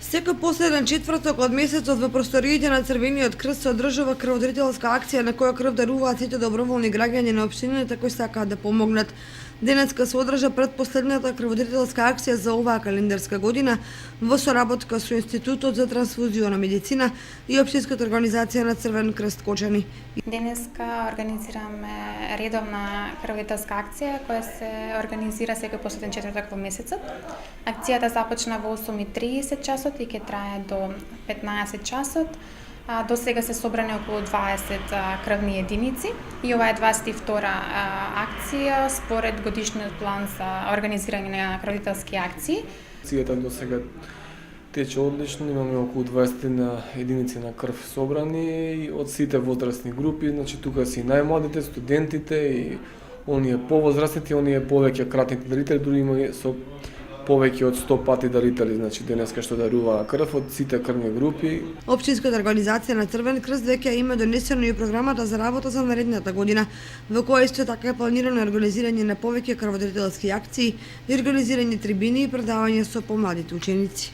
Секој последен четврток од месецот во просториите на Црвениот крст се одржува крводарителска акција на која крв даруваат сите доброволни граѓани на општината кои сакаат да помогнат. Денеска се одржа предпоследната крводарителска акција за оваа календарска година во соработка со Институтот за трансфузиона медицина и Општинската организација на Црвен крст Кочани. Денеска организираме редовна крводарителска акција која се организира секој последен четврток во месецот. Акцијата започна во 8:30 часот и ќе трае до 15 часот. До сега се собрани околу 20 крвни единици и ова е 22-та акција според годишниот план за организирање на крводарителски акции. Акцијата до сега тече одлично, имаме околу 20 единици на крв собрани од сите возрастни групи, значи тука се и најмладите, студентите и оние повозрастните, оние повеќе кратните дарители, дури има со повеќе од 100 пати дарители, значи денеска што дарува крв од сите крвни групи. Општинската организација на Црвен крст веќе има донесено и програмата за работа за наредната година, во која исто така е планирано организирање на повеќе крводарителски акции и организирање трибини и предавање со помладите ученици.